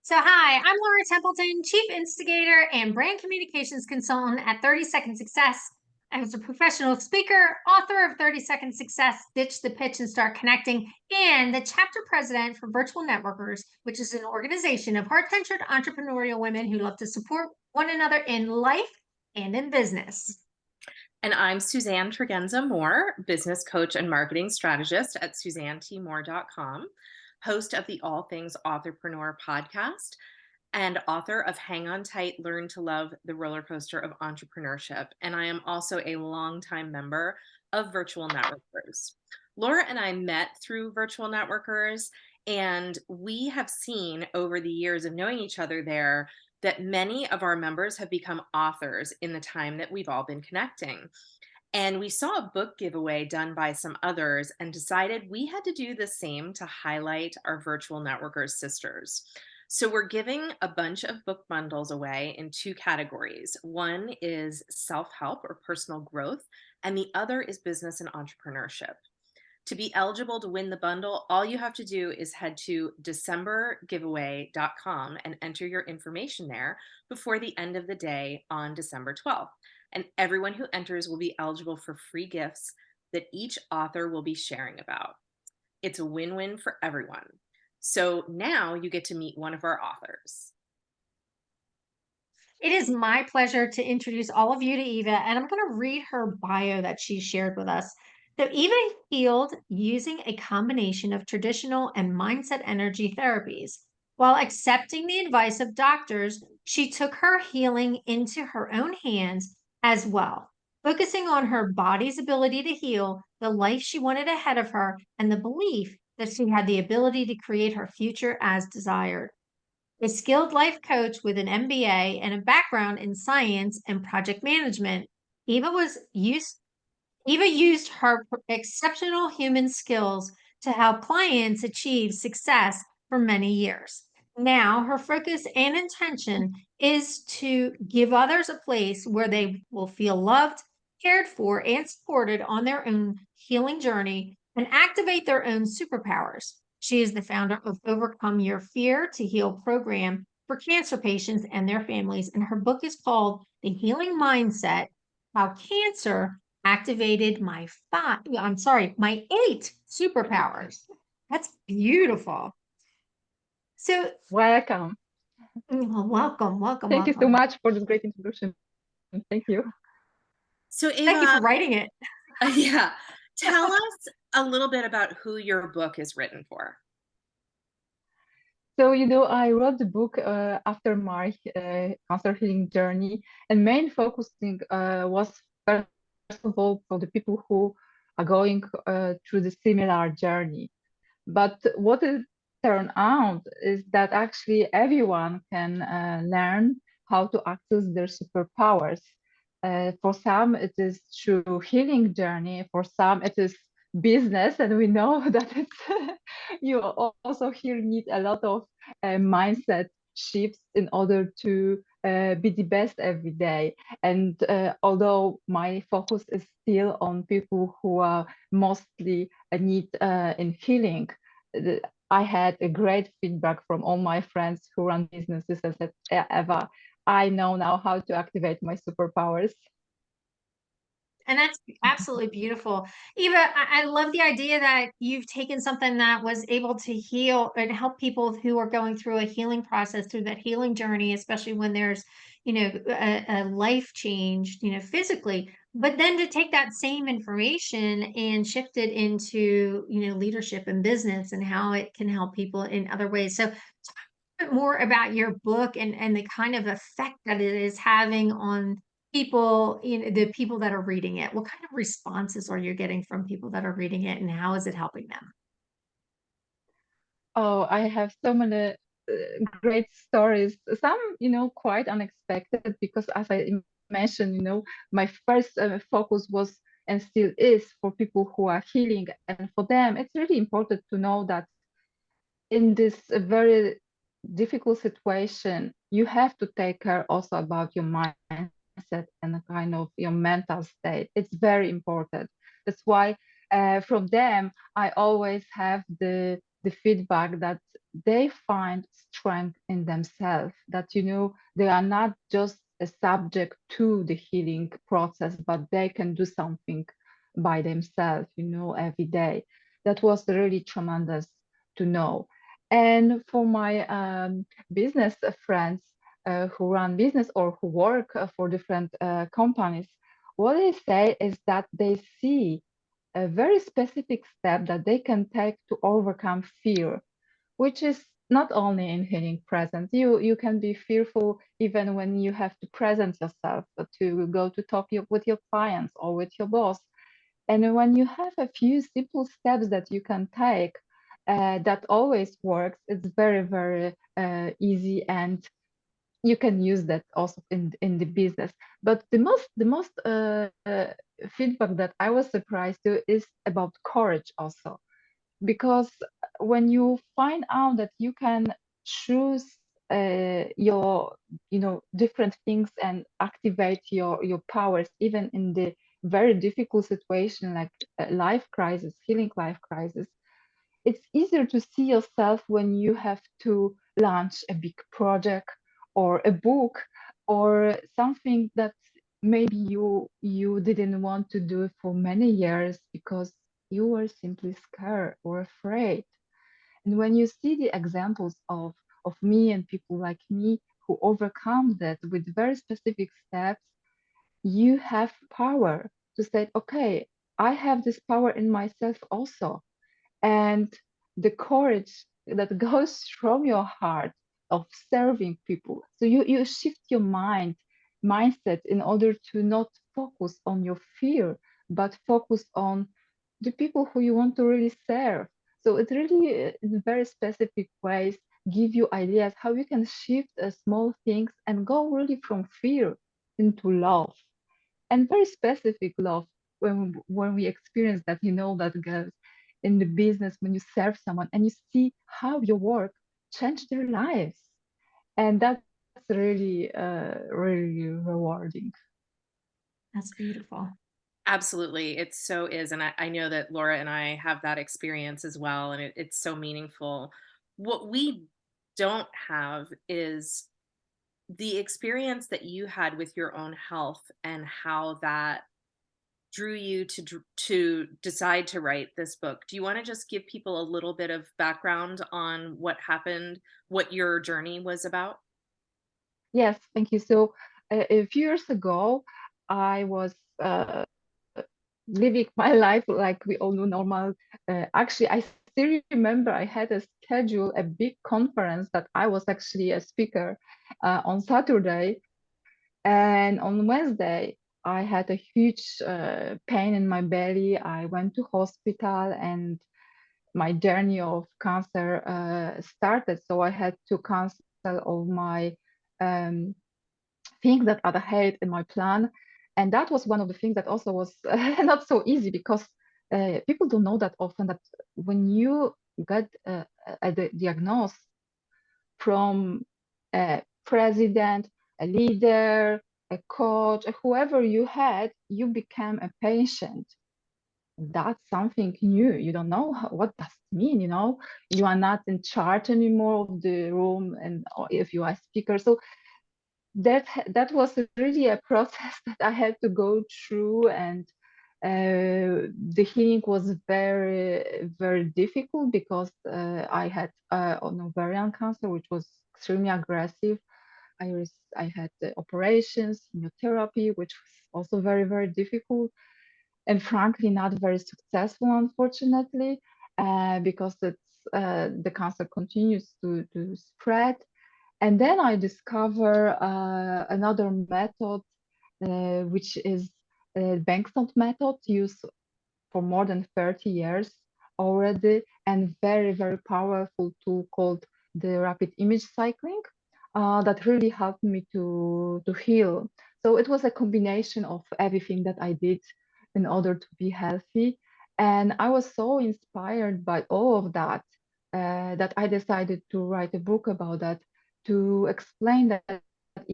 So, hi, I'm Laura Templeton, Chief Instigator and Brand Communications Consultant at 30 Second Success. I was a professional speaker, author of 30 Second Success, Ditch the Pitch and Start Connecting, and the chapter president for Virtual Networkers, which is an organization of heart-centered entrepreneurial women who love to support one another in life and in business. And I'm Suzanne Tregenza Moore, business coach and marketing strategist at SuzanneTMoore.com, host of the All Things Authorpreneur podcast, and author of Hang On Tight, Learn to Love the Roller Coaster of Entrepreneurship. And I am also a longtime member of Virtual Networkers. Laura and I met through Virtual Networkers, and we have seen over the years of knowing each other there that many of our members have become authors in the time that we've all been connecting. And we saw a book giveaway done by some others and decided we had to do the same to highlight our Virtual Networkers sisters. So we're giving a bunch of book bundles away in two categories. One is self-help or personal growth, and the other is business and entrepreneurship. To be eligible to win the bundle, all you have to do is head to decembergiveaway.com and enter your information there before the end of the day on December 12th. And everyone who enters will be eligible for free gifts that each author will be sharing about. It's a win-win for everyone. So now you get to meet one of our authors. It is my pleasure to introduce all of you to Eva, and I'm going to read her bio that she shared with us. So, Eva healed using a combination of traditional and mindset energy therapies. While accepting the advice of doctors, she took her healing into her own hands as well, focusing on her body's ability to heal, the life she wanted ahead of her, and the belief that she had the ability to create her future as desired. A skilled life coach with an MBA and a background in science and project management, Eva used her exceptional human skills to help clients achieve success for many years. Now, her focus and intention is to give others a place where they will feel loved, cared for, and supported on their own healing journey and activate their own superpowers. She is the founder of Overcome Your Fear to Heal program for cancer patients and their families, and her book is called The Healing Mindset: How Cancer Activated my 8 superpowers. That's beautiful. So, Welcome. welcome. Thank you so much for this great introduction. Thank you. So Eva, Thank you for writing it. Yeah, tell us a little bit about who your book is written for. So, I wrote the book after my cancer healing journey, and main focusing was first of all for the people who are going through the similar journey. But what it turned out is that actually everyone can learn how to access their superpowers. For some, it is through healing journey. For some, it is business, and we know that it's you also here need a lot of mindset shifts in order to be the best every day. And although my focus is still on people who are mostly need in healing, I had a great feedback from all my friends who run businesses and said, Eva, I know now how to activate my superpowers. And that's absolutely beautiful. Eva, I love the idea that you've taken something that was able to heal and help people who are going through a healing process, through that healing journey, especially when there's, a life change, physically. But then to take that same information and shift it into, leadership and business and how it can help people in other ways. So talk a bit more about your book and the kind of effect that it is having on people, the people that are reading it. What kind of responses are you getting from people that are reading it, and how is it helping them? Oh, I have so many great stories. Some, quite unexpected because, as I mentioned, my first focus was and still is for people who are healing, and for them, it's really important to know that in this very difficult situation, you have to take care also about your mindset and kind of your mental state. It's very important. That's why from them, I always have the the feedback that they find strength in themselves, that, they are not just a subject to the healing process, but they can do something by themselves, every day. That was really tremendous to know. And for my business friends who run business or who work for different companies, what they say is that they see a very specific step that they can take to overcome fear, which is not only in healing present. You can be fearful even when you have to present yourself, to go to talk with your clients or with your boss. And when you have a few simple steps that you can take, that always works. It's very, very easy, and you can use that also in the business. But the most feedback that I was surprised to is about courage also, because when you find out that you can choose your different things and activate your powers even in the very difficult situation like life crisis, healing life crisis, it's easier to see yourself when you have to launch a big project or a book or something that maybe you didn't want to do for many years because you were simply scared or afraid. And when you see the examples of me and people like me who overcome that with very specific steps, you have power to say, okay, I have this power in myself also. And the courage that goes from your heart of serving people. So you shift your mindset in order to not focus on your fear, but focus on the people who you want to really serve. So it really, in very specific ways, give you ideas how you can shift small things and go really from fear into love, and very specific love. When we experience that, that goes in the business, when you serve someone and you see how your work changed their lives, and that's really really rewarding. That's beautiful. Absolutely. It so is. And I know that Laura and I have that experience as well. And it's so meaningful. What we don't have is the experience that you had with your own health and how that drew you to decide to write this book. Do you want to just give people a little bit of background on what happened, what your journey was about? Yes, thank you. So a few years ago, I was living my life like we all know, normal. Actually, I still remember I had a schedule, a big conference that I was actually a speaker on Saturday. And on Wednesday, I had a huge pain in my belly. I went to hospital, and my journey of cancer started. So I had to cancel all my um, things that I had in my plan. And that was one of the things that also was not so easy, because people don't know that often that when you get a diagnosis from a president, a leader, a coach, whoever you had, you become a patient. That's something new. You don't know what does it mean, You are not in charge anymore of the room, and or if you are a speaker. So that was really a process that I had to go through, and the healing was very, very difficult because I had an ovarian cancer, which was extremely aggressive. I had operations, chemotherapy, which was also very, very difficult, and frankly not very successful, unfortunately, because the cancer continues to spread. And then I discover another method, which is Bankstone method, used for more than 30 years already, and very, very powerful tool called the rapid image cycling that really helped me to heal. So it was a combination of everything that I did in order to be healthy. And I was so inspired by all of that that I decided to write a book about that, to explain that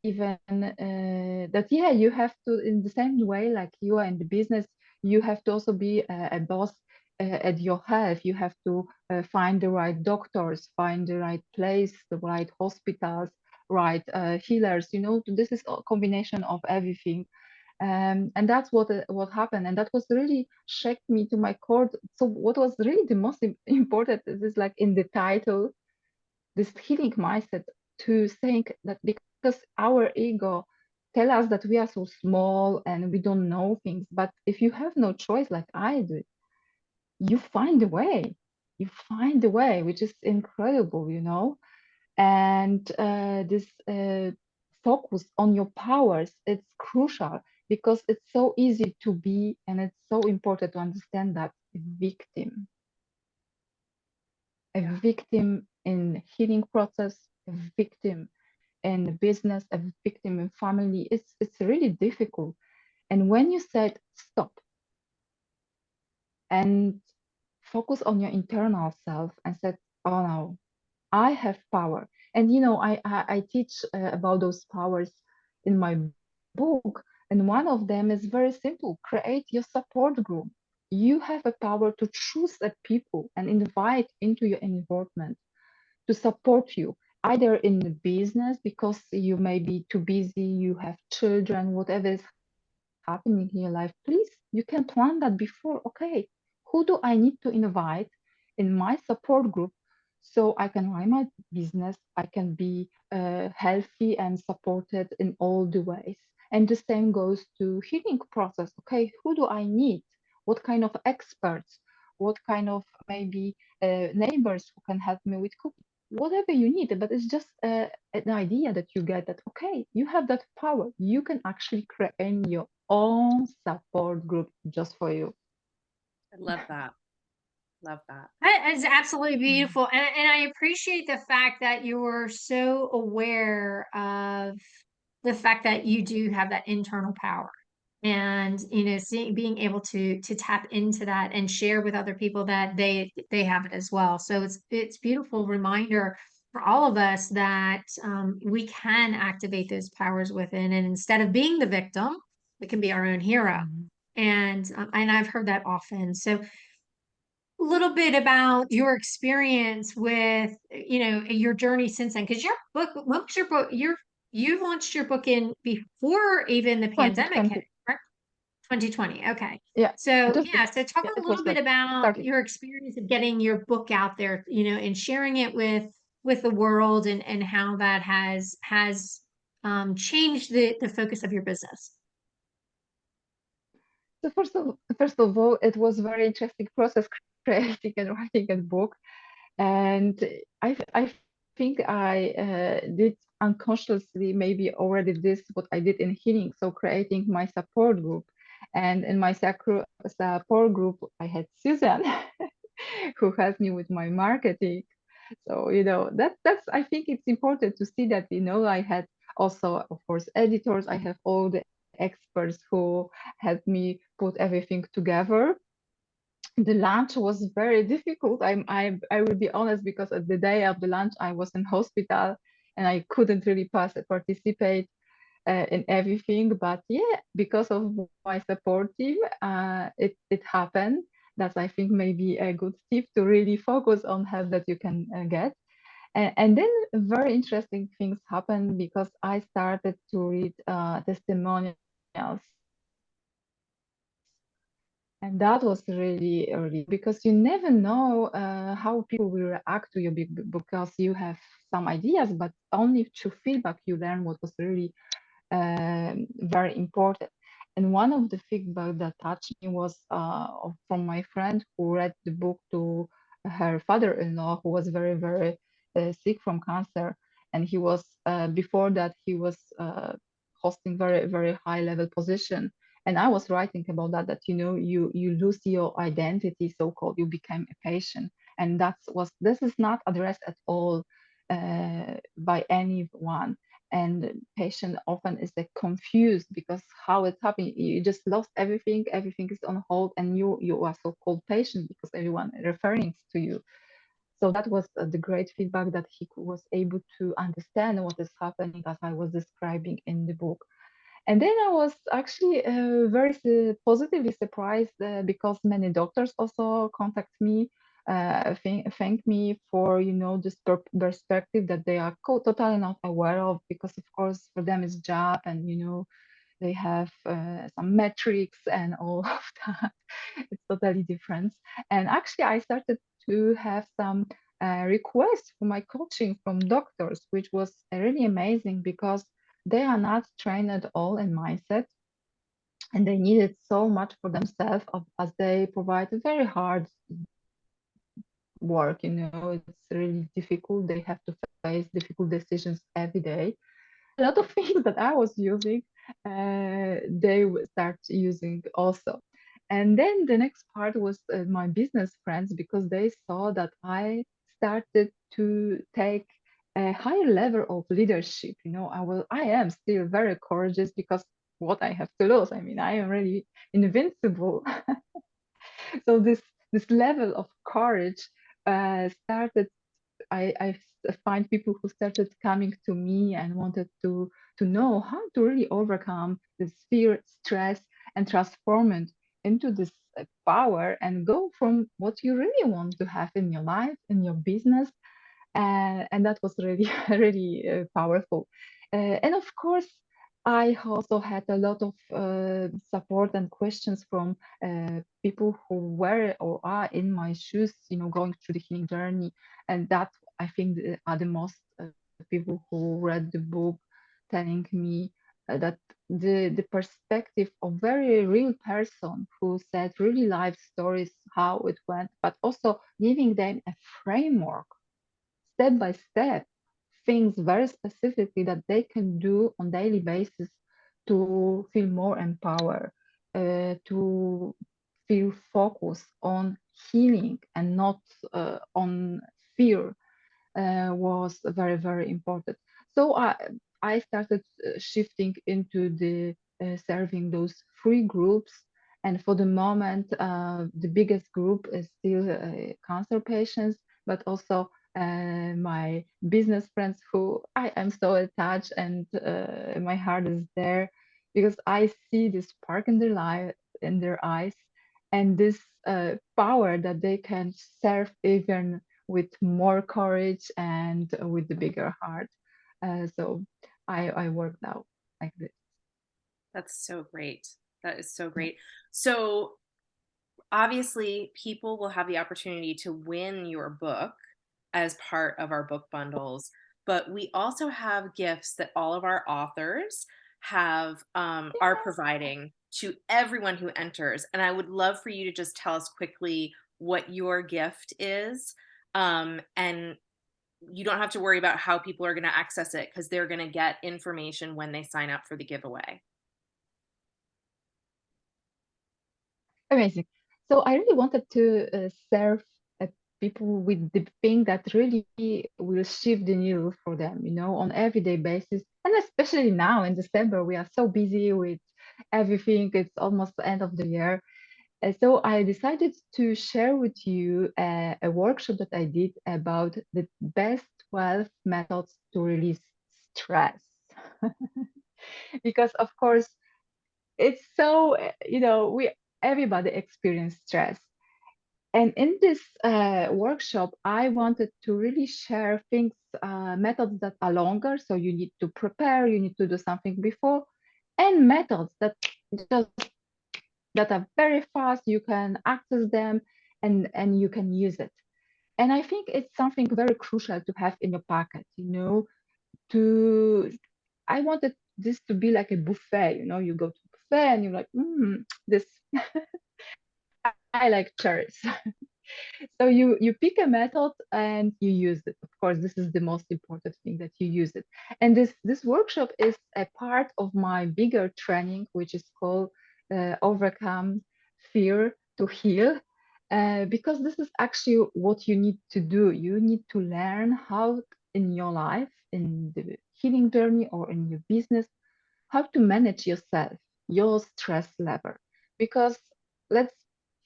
even that, yeah, you have to, in the same way like you are in the business, you have to also be a boss at your health. You have to find the right doctors, find the right place, the right hospitals, right healers. This is a combination of everything. And that's what happened, and that was really shocked me to my core. So what was really the most important is like in the title, this healing mindset, to think that because our ego tell us that we are so small and we don't know things, but if you have no choice like I do, you find a way. You find a way, which is incredible. And this focus on your powers, it's crucial, because it's so easy to be, and it's so important to understand that, victim. A victim in healing process, a victim in business, a victim in family. It's really difficult. And when you said stop and focus on your internal self and said, oh no, I have power. And I teach about those powers in my book. And one of them is very simple: create your support group. You have a power to choose the people and invite into your environment to support you, either in the business because you may be too busy, you have children, whatever is happening in your life. Please, you can plan that before. Okay, who do I need to invite in my support group so I can run my business, I can be healthy and supported in all the ways. And the same goes to healing process. Okay, who do I need? What kind of experts? What kind of maybe neighbors who can help me with cooking? Whatever you need, but it's just an idea that you get that, okay, you have that power. You can actually create your own support group just for you. I love that. Love that. That is absolutely Mm. beautiful. And I appreciate the fact that you were so aware of the fact that you do have that internal power. And being able to tap into that and share with other people that they have it as well. So it's beautiful reminder for all of us that we can activate those powers within, and instead of being the victim, we can be our own hero. Mhm. And I've heard that often. So a little bit about your experience with your journey since then, because your book, when was your book? You launched your book in before even the pandemic hit, 2020. right? 2020. Okay. Yeah, So just yeah, so talk yeah, a it little was bit like about starting. your experience of getting your book out there, and sharing it with the world, and how that has changed the focus of your business. So first of all, it was very interesting process creating and writing a book. And I think I did unconsciously maybe already this what I did in healing. So creating my support group, and in my support group I had Suzanne who helped me with my marketing. So that's, I think it's important to see that I had also, of course, editors. I have all the experts who helped me put everything together. The launch was very difficult. I will be honest, because at the day of the launch I was in hospital and I couldn't really participate in everything. But yeah, because of my support team, it happened. That's, I think, maybe a good tip to really focus on help that you can get. And then very interesting things happened because I started to read testimonials. And that was really, really, because you never know how people will react to you, because you have some ideas, but only through feedback you learn what was really very important. And one of the feedback that touched me was from my friend who read the book to her father-in-law, who was very, very sick from cancer. And he was, before that, he was hosting very, very high level position. And I was writing about that you lose your identity, so-called, you become a patient. And this is not addressed at all by anyone. And patient often is confused because how it's happening, you just lost everything is on hold, and you are so-called patient because everyone referring to you. So that was the great feedback, that he was able to understand what is happening as I was describing in the book. And then I was actually very positively surprised because many doctors also contact me, thank me for, this perspective that they are totally not aware of, because of course for them it's job, and they have some metrics and all of that. It's totally different. And actually, I started to have some requests for my coaching from doctors, which was really amazing because they are not trained at all in mindset, and they need it so much for themselves as they provide a very hard work. It's really difficult. They have to face difficult decisions every day. A lot of things that I was using, they would start using also. And then the next part was my business friends, because they saw that I started to take a higher level of leadership. I am still very courageous, because what I have to lose? I mean, I am really invincible. So this level of courage started. I find people who started coming to me and wanted to know how to really overcome this fear, stress, and transform it into this power, and go from what you really want to have in your life, in your business. And that was really really powerful. And of course, I also had a lot of support and questions from people who were or are in my shoes, going through the healing journey. And that, I think, are the most people who read the book, telling me that the perspective of very real person who said really life stories, how it went, but also giving them a framework, step by step, things very specifically that they can do on daily basis to feel more empowered, to feel focused on healing and not on fear, was very, very important. So I started shifting into the serving those three groups. And for the moment, the biggest group is still cancer patients, but also my business friends who I am so attached, and my heart is there, because I see this spark in their life, in their eyes, and this power that they can serve even with more courage and with the bigger heart. So I work now like this. That's so great. That is so great. So obviously, people will have the opportunity to win your book as part of our book bundles, but we also have gifts that all of our authors have are providing to everyone who enters. And I would love for you to just tell us quickly what your gift is. And you don't have to worry about how people are going to access it, because they're going to get information when they sign up for the giveaway. Amazing. So I really wanted to serve people with the thing that really will shift the needle for them, on everyday basis. And especially now in December, we are so busy with everything. It's almost the end of the year. So I decided to share with you a workshop that I did about the best 12 methods to release stress. Because of course, it's so, we everybody experience stress. And in this workshop, I wanted to really share things, methods that are longer. So you need to prepare, you need to do something before, and methods just that are very fast. You can access them, and you can use it. And I think it's something very crucial to have in your pocket. To I wanted this to be like a buffet. You go to a buffet and you're like, this I like cherries. So you pick a method and you use it. Of course, this is the most important thing, that you use it. And this workshop is a part of my bigger training, which is called Overcome Fear to Heal. Because this is actually what you need to do. You need to learn how in your life, in the healing journey or in your business, how to manage yourself, your stress level. Because let's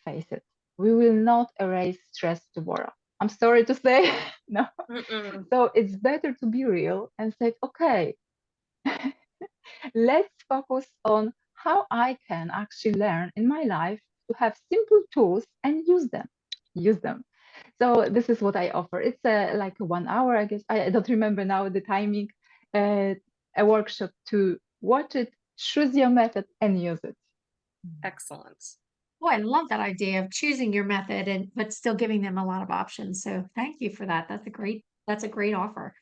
face it, we will not erase stress tomorrow. I'm sorry to say, no. Mm-mm. So it's better to be real and say, okay, let's focus on how I can actually learn in my life to have simple tools and use them. Use them. So this is what I offer. It's like 1 hour, I guess. I don't remember now the timing. Uh, a workshop to watch it, choose your method, and use it. Excellent. Oh, I love that idea of choosing your method and but still giving them a lot of options. So thank you for that. That's a great offer.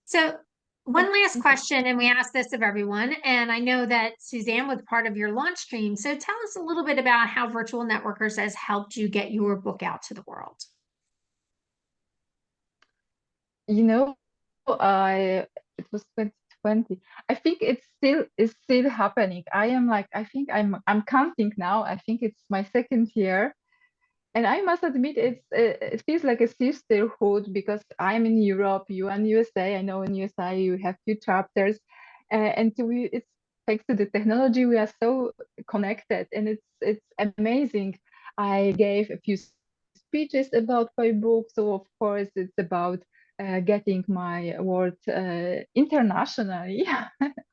So one last question, and we ask this of everyone, and I know that Suzanne was part of your launch stream. So tell us a little bit about how Virtual Networkers has helped you get your book out to the world. You know, I it was 2020. I think it's still happening. I think I'm counting now. I think it's my second year. And I must admit, it feels like a sisterhood because I'm in Europe, you are in USA. I know in USA you have few chapters, and it's thanks to the technology we are so connected, and it's amazing. I gave a few speeches about my book, so of course it's about getting my word internationally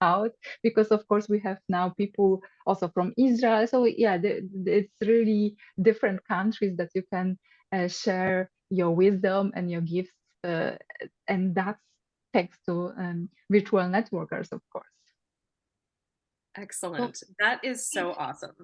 out because of course we have now people also from Israel. So yeah, it's really different countries that you can share your wisdom and your gifts, and that's thanks to virtual networkers, of course. Excellent. That is so awesome.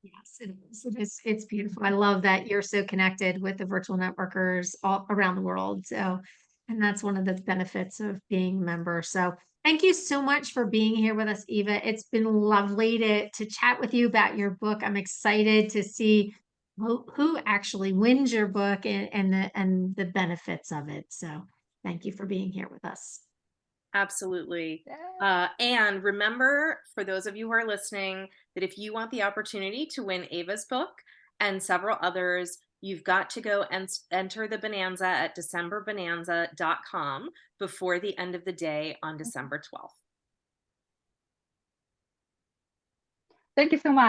Yes, it is. It's beautiful. I love that you're so connected with the virtual networkers all around the world. So, and that's one of the benefits of being a member. So thank you so much for being here with us, Eva. It's been lovely to chat with you about your book. I'm excited to see who actually wins your book and the benefits of it. So thank you for being here with us. Absolutely. And remember, for those of you who are listening, that if you want the opportunity to win Ava's book and several others, you've got to go and enter the Bonanza at decemberbonanza.com before the end of the day on December 12th. Thank you so much.